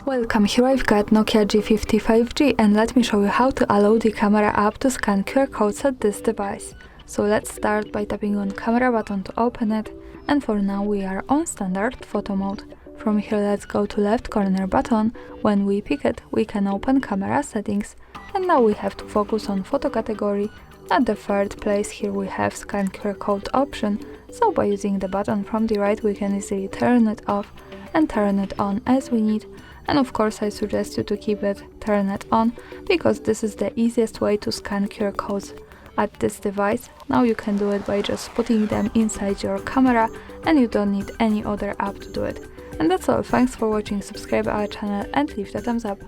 Welcome, here I've got Nokia G50 5G and let me show you how to allow the camera app to scan QR codes at this device. So let's start by tapping on camera button to open it, and for now we are on standard photo mode. From here let's go to left corner button. When we pick it, we can open camera settings, and now we have to focus on photo category. At the third place here we have scan QR code option, so by using the button from the right we can easily turn it off and turn it on as we need. And of course I suggest you to keep it turned on, because this is the easiest way to scan QR codes at this device. Now you can do it by just putting them inside your camera, and you don't need any other app to do it. And that's all, thanks for watching, subscribe our channel and leave the thumbs up.